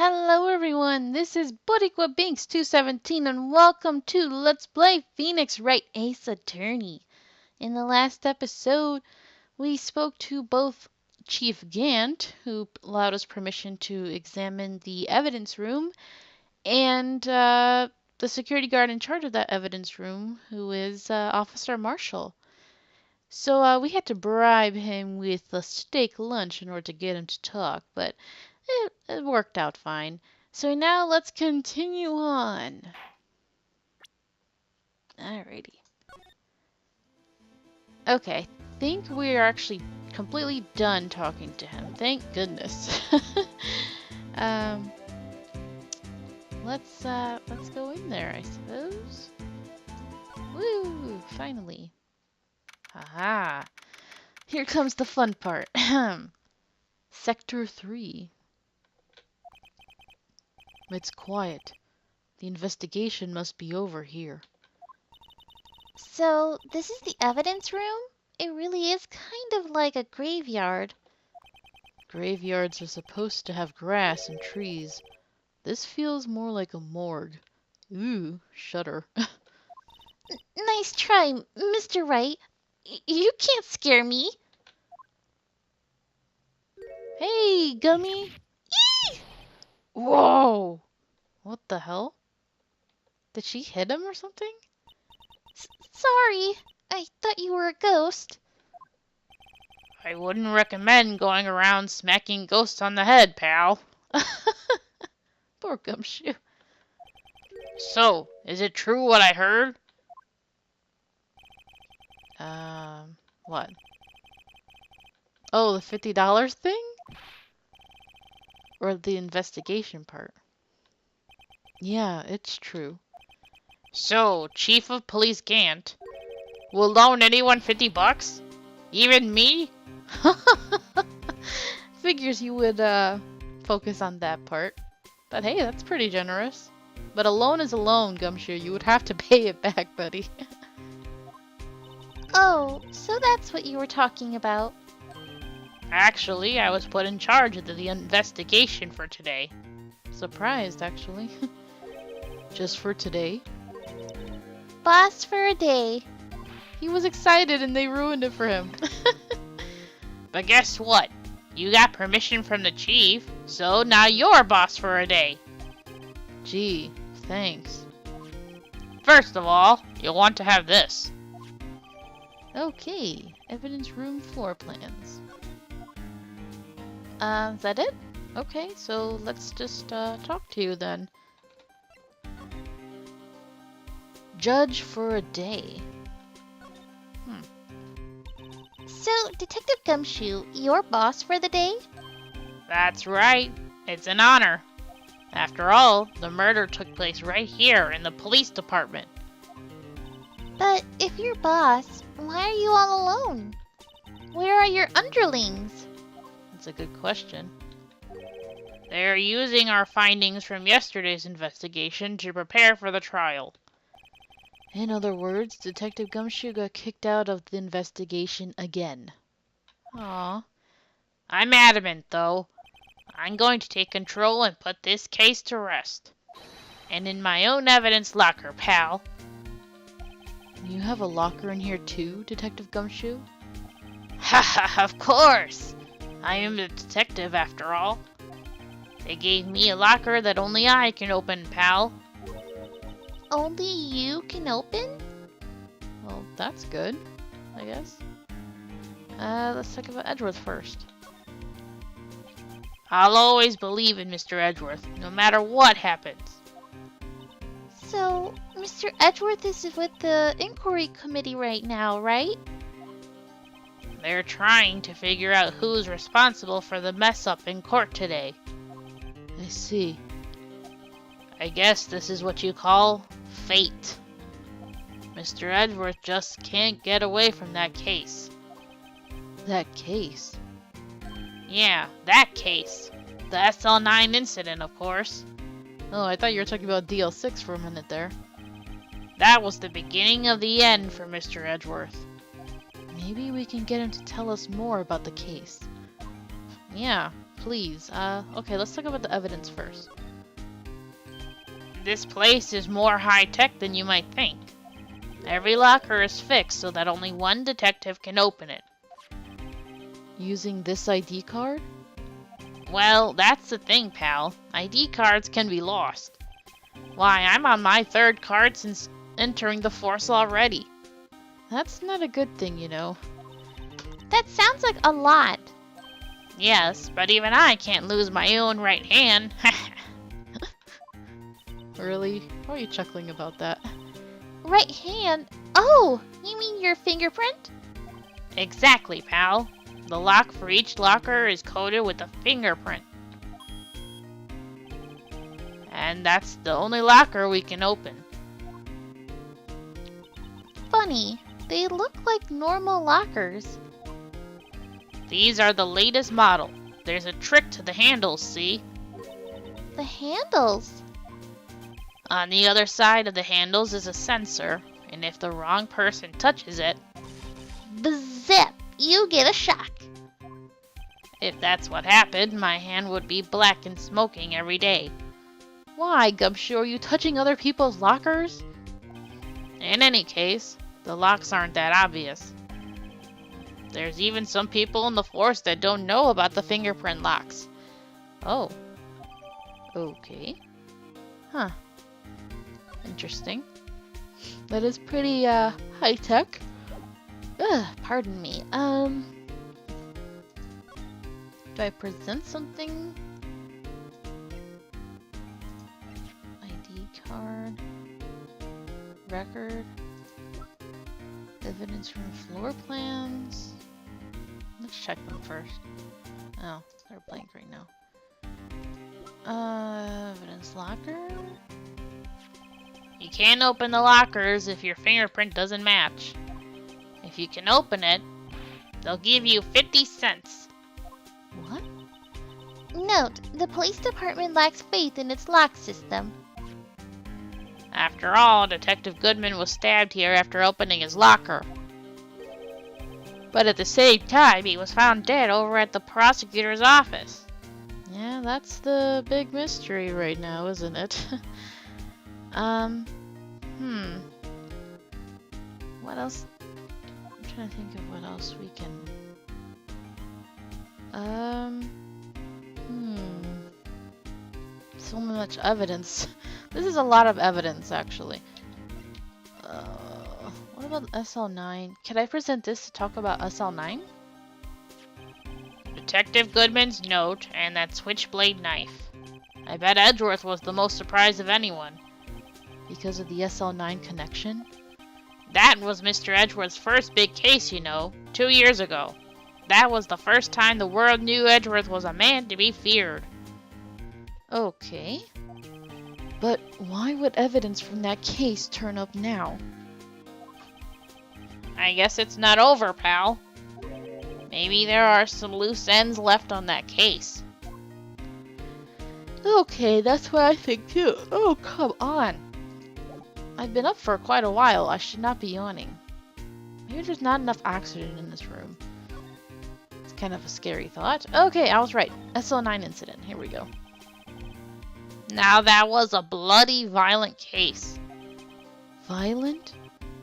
Hello everyone, this is Boricua Binks 217 and welcome to Let's Play Phoenix Wright Ace Attorney. In the last episode, we spoke to both Chief Gant, who allowed us permission to examine the evidence room, and the security guard in charge of that evidence room, who is Officer Marshall. So we had to bribe him with a steak lunch in order to get him to talk, but it worked out fine. So now let's continue on. Alrighty. Okay, think we're actually completely done talking to him. Thank goodness. Let's go in there, I suppose. Woo! Finally. Haha. Here comes the fun part. Sector 3. It's quiet. The investigation must be over here. So, this is the evidence room? It really is kind of like a graveyard. Graveyards are supposed to have grass and trees. This feels more like a morgue. Ooh, shudder. Nice try, Mr. Wright. You can't scare me. Hey, Gummy! Eee! Whoa! What the hell? Did she hit him or something? Sorry, I thought you were a ghost. I wouldn't recommend going around smacking ghosts on the head, pal. Poor Gumshoe. So, is it true what I heard? What? Oh, the $50 thing? Or the investigation part? Yeah, it's true. So, Chief of Police Gant will loan anyone $50? Even me? Figures you would focus on that part. But hey, that's pretty generous. But a loan is a loan, Gumshoe. You would have to pay it back, buddy. Oh, so that's what you were talking about. Actually, I was put in charge of the investigation for today. Surprised, actually. Just for today. Boss for a day. He was excited and they ruined it for him. But guess what? You got permission from the chief, so now you're boss for a day. Gee, thanks. First of all, you'll want to have this. Okay, evidence room floor plans. Is that it? Okay, so let's just talk to you then. Judge for a day. So, Detective Gumshoe, your boss for the day? That's right. It's an honor. After all, the murder took place right here in the police department. But if you're boss, why are you all alone? Where are your underlings? That's a good question. They're using our findings from yesterday's investigation to prepare for the trial. In other words, Detective Gumshoe got kicked out of the investigation again. Aw. I'm adamant, though. I'm going to take control and put this case to rest. And in my own evidence locker, pal. You have a locker in here too, Detective Gumshoe? Haha, of course! I am the detective after all. They gave me a locker that only I can open, pal. Only you can open? Well, that's good, I guess. Let's talk about Edgeworth first. I'll always believe in Mr. Edgeworth, no matter what happens. So, Mr. Edgeworth is with the inquiry committee right now, right? They're trying to figure out who's responsible for the mess-up in court today. I see. I guess this is what you call fate. Mr. Edgeworth just can't get away from that case. That case? Yeah, that case. The SL9 incident, of course. Oh, I thought you were talking about DL6 for a minute there. That was the beginning of the end for Mr. Edgeworth. Maybe we can get him to tell us more about the case. Yeah, please. Okay, let's talk about the evidence first. This place is more high-tech than you might think. Every locker is fixed so that only one detective can open it. Using this ID card? Well, that's the thing, pal. ID cards can be lost. Why, I'm on my third card since entering the force already. That's not a good thing, you know. That sounds like a lot. Yes, but even I can't lose my own right hand. Really? Why are you chuckling about that? Right hand? Oh, you mean your fingerprint? Exactly, pal. The lock for each locker is coded with a fingerprint. And that's the only locker we can open. Funny, they look like normal lockers. These are the latest model. There's a trick to the handles, see? The handles. On the other side of the handles is a sensor, and if the wrong person touches it, Bzip, you get a shock. if that's what happened, my hand would be black and smoking every day. Why, Gumshoe, are you touching other people's lockers? In any case, the locks aren't that obvious. There's even some people in the force that don't know about the fingerprint locks. Oh. Okay. Huh. Interesting. That is pretty, high-tech. Ugh, pardon me. Do I present something? ID card. Record. Evidence from floor plans. Let's check them first. Oh, they're blank right now. Evidence locker. You can't open the lockers if your fingerprint doesn't match. If you can open it, they'll give you 50 cents. What? Note, the police department lacks faith in its lock system. After all, Detective Goodman was stabbed here after opening his locker. But at the same time, he was found dead over at the prosecutor's office. Yeah, that's the big mystery right now, isn't it? What else? I'm trying to think of what else we can... So much evidence. This is a lot of evidence, actually. What about SL9? Can I present this to talk about SL9? Detective Goodman's note and that switchblade knife. I bet Edgeworth was the most surprised of anyone. Because of the SL9 connection? That was Mr. Edgeworth's first big case, you know, 2 years ago. That was the first time the world knew Edgeworth was a man to be feared. Okay. But why would evidence from that case turn up now? I guess it's not over, pal. Maybe there are some loose ends left on that case. Okay, that's what I think too. Oh, come on. I've been up for quite a while. I should not be yawning. Maybe there's not enough oxygen in this room. It's kind of a scary thought. Okay, I was right. SL9 incident. Here we go. Now that was a bloody, violent case. Violent?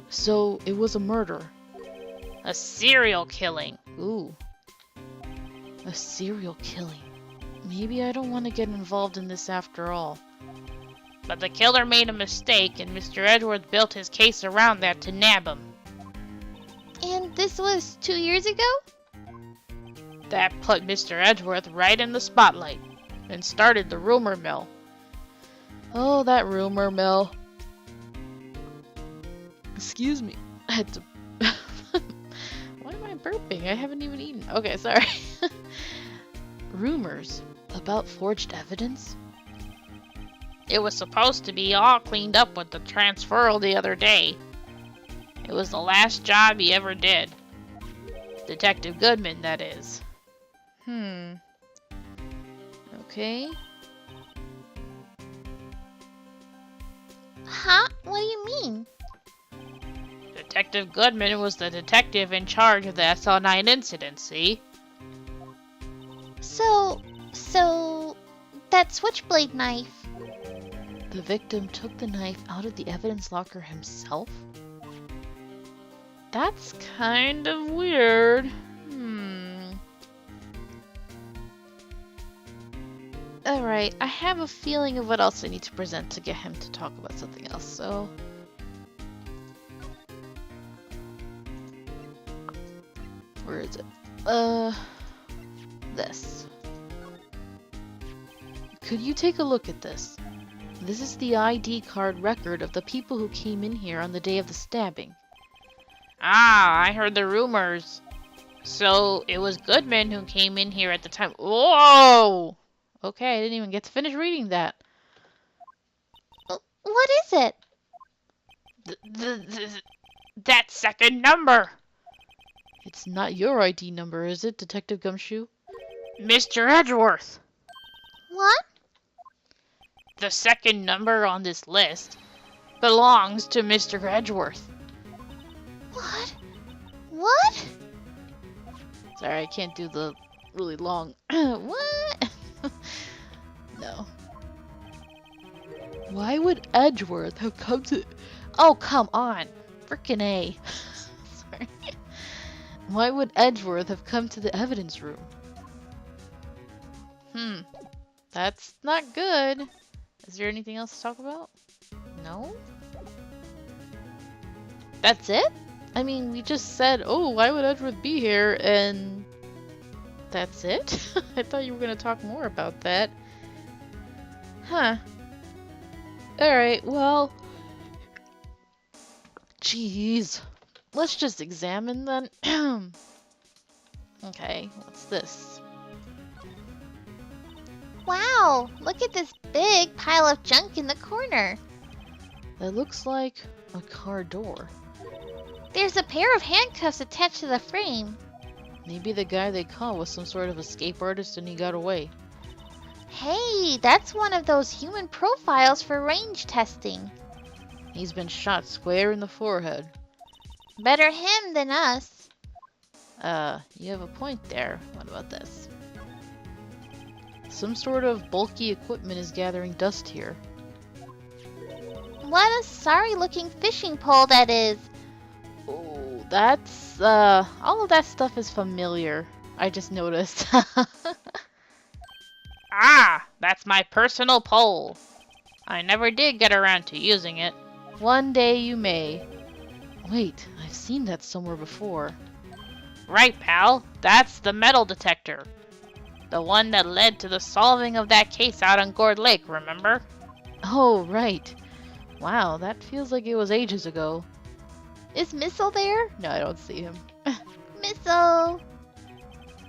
So it was a murder. A serial killing. Ooh. A serial killing. Maybe I don't want to get involved in this after all. But the killer made a mistake, and Mr. Edgeworth built his case around that to nab him. And this was 2 years ago? That put Mr. Edgeworth right in the spotlight, and started the rumor mill. Oh, that rumor mill. Excuse me. I had to... Why am I burping? I haven't even eaten. Okay, sorry. Rumors about forged evidence? It was supposed to be all cleaned up with the transferal the other day. It was the last job he ever did. Detective Goodman, that is. Okay. Huh? What do you mean? Detective Goodman was the detective in charge of the SL9 incident, see? So that switchblade knife. The victim took the knife out of the evidence locker himself? That's kind of weird. Alright, I have a feeling of what else I need to present to get him to talk about something else, so... Where is it? This. Could you take a look at this? This is the ID card record of the people who came in here on the day of the stabbing. Ah, I heard the rumors. So, it was Goodman who came in here at the time. Whoa! Okay, I didn't even get to finish reading that. What is it? That second number! It's not your ID number, is it, Detective Gumshoe? Mr. Edgeworth! What? The second number on this list belongs to Mr. Edgeworth. What? What? Sorry, I can't do the really long... What? No. Why would Edgeworth have come to... Oh, come on. Frickin' A. Sorry. Why would Edgeworth have come to the evidence room? That's not good. Is there anything else to talk about? No? That's it? I mean, we just said, oh, why would Edgeworth be here? And that's it? I thought you were going to talk more about that. Huh. Alright, well... Jeez. Let's just examine then. Okay, what's this? Wow, look at this big pile of junk in the corner. That looks like a car door. There's a pair of handcuffs attached to the frame. Maybe the guy they caught was some sort of escape artist and he got away. Hey, that's one of those human profiles for range testing. He's been shot square in the forehead. Better him than us. You have a point there. What about this? Some sort of bulky equipment is gathering dust here. What a sorry-looking fishing pole that is. Oh, that's, all of that stuff is familiar. I just noticed. Ah, that's my personal pole. I never did get around to using it. One day you may. Wait, I've seen that somewhere before. Right, pal. That's the metal detector. The one that led to the solving of that case out on Gourd Lake, remember? Oh, right. Wow, that feels like it was ages ago. Is Missile there? No, I don't see him. Missile!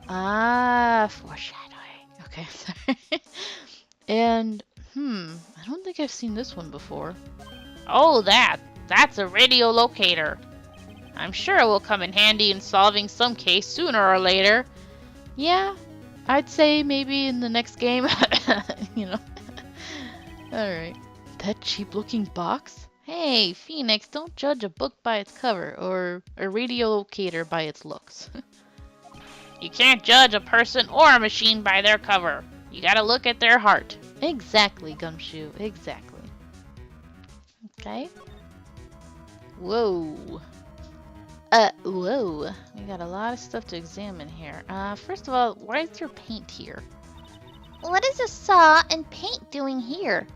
Ah, foreshadowing. Okay, sorry. And, I don't think I've seen this one before. Oh, that's a radio locator. I'm sure it will come in handy in solving some case sooner or later. Yeah, I'd say maybe in the next game. You know. Alright. That cheap-looking box? Hey, Phoenix, don't judge a book by its cover, or a radio locator by its looks. You can't judge a person or a machine by their cover. You gotta look at their heart. Exactly, Gumshoe, exactly. Okay. Whoa. Whoa. We got a lot of stuff to examine here. First of all, why is there paint here? What is a saw and paint doing here?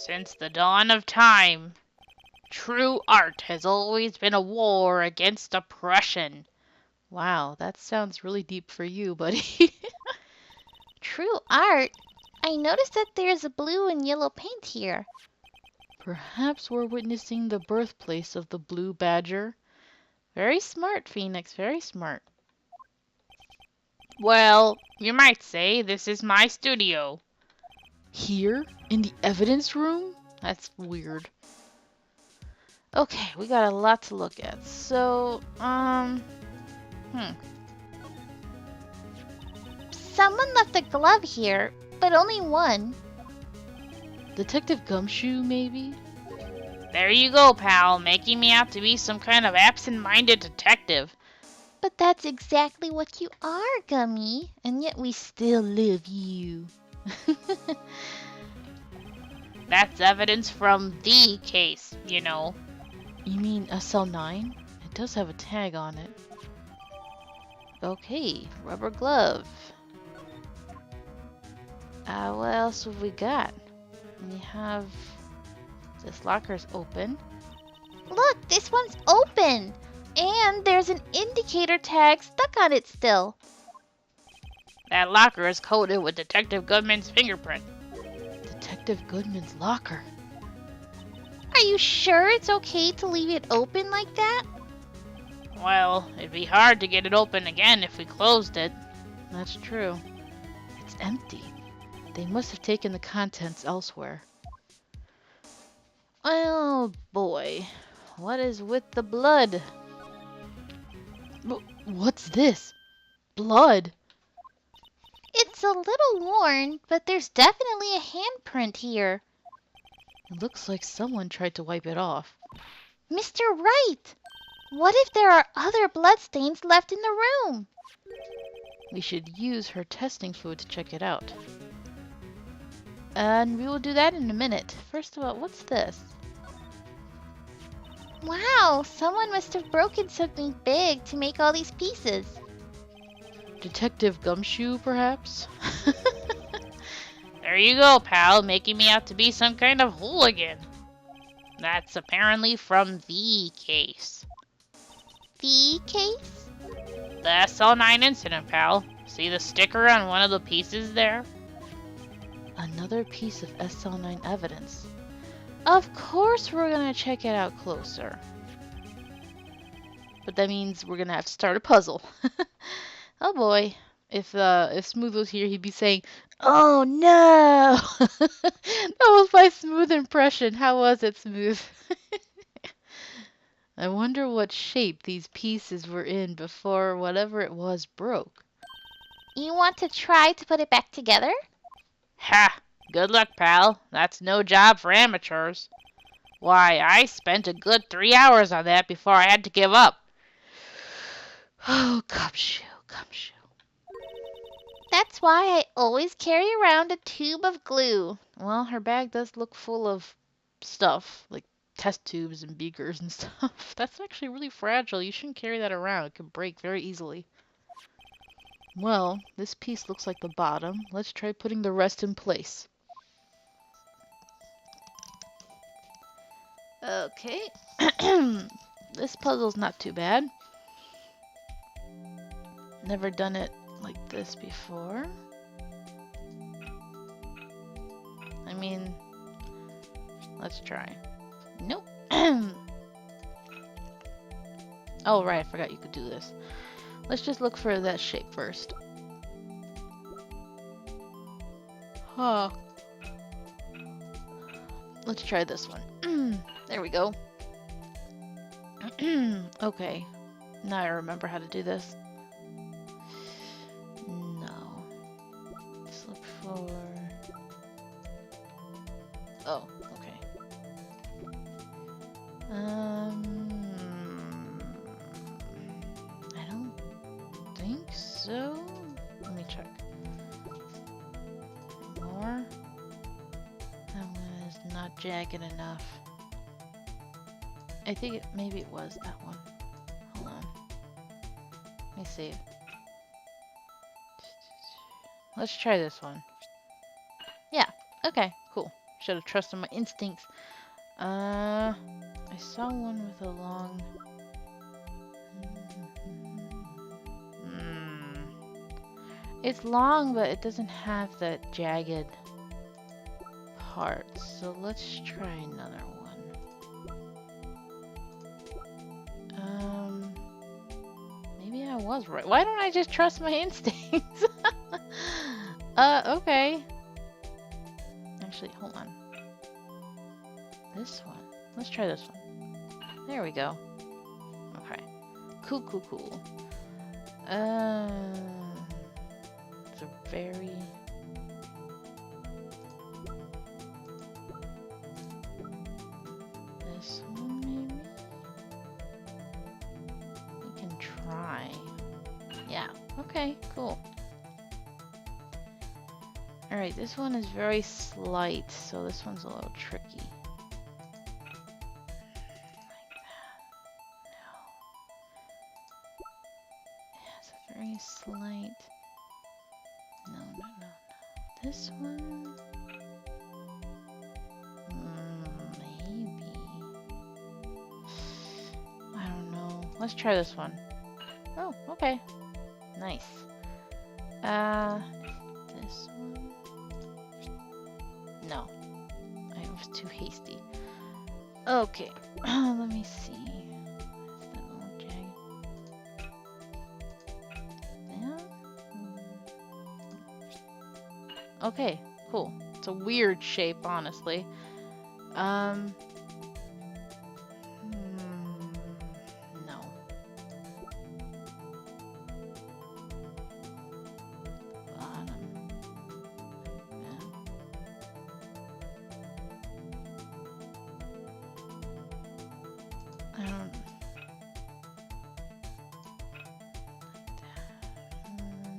Since the dawn of time, true art has always been a war against oppression. Wow, that sounds really deep for you, buddy. True art? I noticed that there's a blue and yellow paint here. Perhaps we're witnessing the birthplace of the Blue Badger. Very smart, Phoenix, very smart. Well, you might say this is my studio. Here? In the evidence room? That's weird. Okay, we got a lot to look at. So, Someone left a glove here, but only one. Detective Gumshoe, maybe? There you go, pal, making me out to be some kind of absent-minded detective. But that's exactly what you are, Gummy. And yet we still love you. That's evidence from the case, you know. You mean SL9? It does have a tag on it. Okay, rubber glove. What else have we got? We have... This locker's open. Look, this one's open. And there's an indicator tag stuck on it still. That locker is coated with Detective Goodman's fingerprint. Detective Goodman's locker. Are you sure it's okay to leave it open like that? Well, it'd be hard to get it open again if we closed it. That's true. It's empty. They must have taken the contents elsewhere. Oh boy. What is with the blood? What's this? Blood? It's a little worn, but there's definitely a handprint here. It looks like someone tried to wipe it off. Mr. Wright! What if there are other bloodstains left in the room? We should use her testing fluid to check it out. And we will do that in a minute. First of all, what's this? Wow, someone must have broken something big to make all these pieces. Detective Gumshoe, perhaps? There you go, pal, making me out to be some kind of hooligan. That's apparently from the case. The case? The SL9 incident, pal. See the sticker on one of the pieces there? Another piece of SL9 evidence. Of course we're gonna check it out closer. But that means we're gonna have to start a puzzle. Oh boy. If Smooth was here, he'd be saying, "Oh no!" That was my Smooth impression. How was it, Smooth? I wonder what shape these pieces were in before whatever it was broke. You want to try to put it back together? Ha! Good luck, pal. That's no job for amateurs. Why, I spent a good 3 hours on that before I had to give up. Oh, Gumshoe, Gumshoe. That's why I always carry around a tube of glue. Well, her bag does look full of stuff, like test tubes and beakers and stuff. That's actually really fragile. You shouldn't carry that around. It could break very easily. Well, this piece looks like the bottom. Let's try putting the rest in place. Okay. This puzzle's not too bad. Never done it like this before. I mean, let's try. Nope. Oh, right, I forgot you could do this. Let's just look for that shape first. Huh. Let's try this one. There we go. Okay. Now I remember how to do this. No. Let's look for... Oh, okay. I don't think so. Let me check. More. That one is not jagged enough. I think maybe it was that one. Hold on. Let me see. Let's try this one. Yeah. Okay. Cool. Should have trusted my instincts. I saw one with a long... It's long, but it doesn't have that jagged part. So let's try another one. Maybe I was right. Why don't I just trust my instincts? Okay. Actually, hold on. This one. Let's try this one. There we go. Okay. Cool, cool, cool. It's a very... This one, maybe? We can try. Yeah. Okay, cool. Alright, this one is very slight, so this one's a little tricky. It's a very slight. No. This one. Maybe. I don't know. Let's try this one. Oh, okay. Nice. This one. No. I was too hasty. Okay. Let me see. Is that little jag? Okay, cool. It's a weird shape, honestly. No. Bottom. I don't.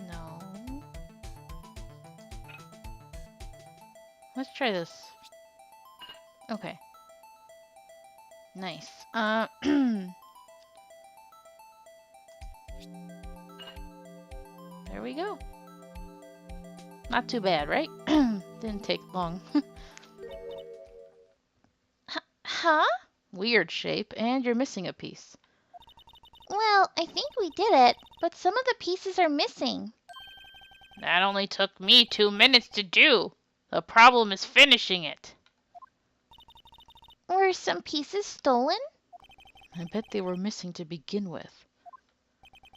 No. Let's try this. Okay. Nice. There we go. Not too bad, right? Didn't take long. Huh? Weird shape, and you're missing a piece. Well, I think we did it, but some of the pieces are missing. That only took me 2 minutes to do. The problem is finishing it. Were some pieces stolen? I bet they were missing to begin with.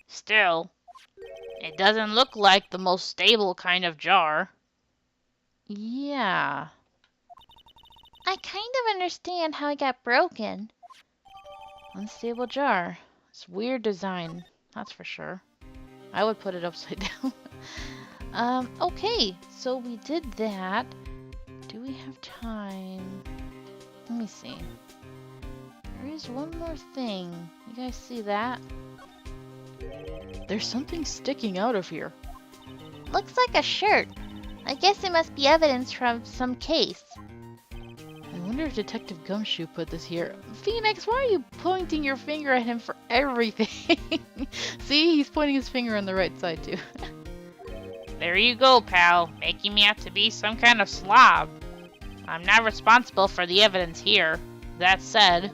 Still, it doesn't look like the most stable kind of jar. Yeah. I kind of understand how it got broken. Unstable jar. It's weird design, that's for sure. I would put it upside down. Okay, so we did that. Do we have time? Let me see. There is one more thing. You guys see that? There's something sticking out of here. Looks like a shirt. I guess it must be evidence from some case. I wonder if Detective Gumshoe put this here. Phoenix, why are you pointing your finger at him for everything? See, he's pointing his finger on the right side too. There you go, pal, making me out to be some kind of slob. I'm not responsible for the evidence here. That said,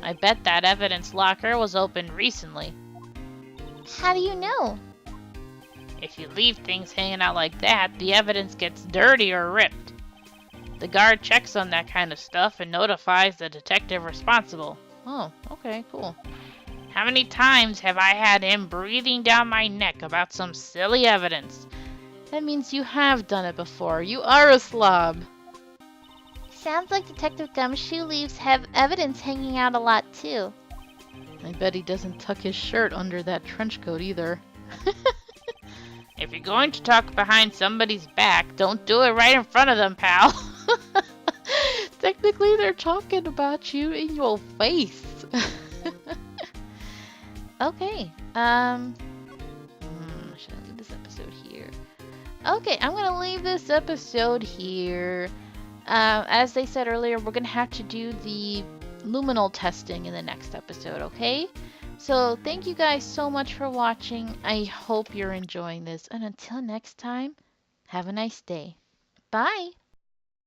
I bet that evidence locker was opened recently. How do you know? If you leave things hanging out like that, the evidence gets dirty or ripped. The guard checks on that kind of stuff and notifies the detective responsible. Oh, okay, cool. How many times have I had him breathing down my neck about some silly evidence? That means you have done it before. You are a slob. Sounds like Detective Gumshoe leaves evidence hanging out a lot too. I bet he doesn't tuck his shirt under that trench coat either. If you're going to talk behind somebody's back, don't do it right in front of them, pal. Technically, they're talking about you in your face. Okay. Should I leave this episode here? Okay, I'm gonna leave this episode here. As they said earlier, we're gonna have to do the luminal testing in the next episode, okay? So thank you guys so much for watching. I hope you're enjoying this. And until next time, have a nice day. Bye!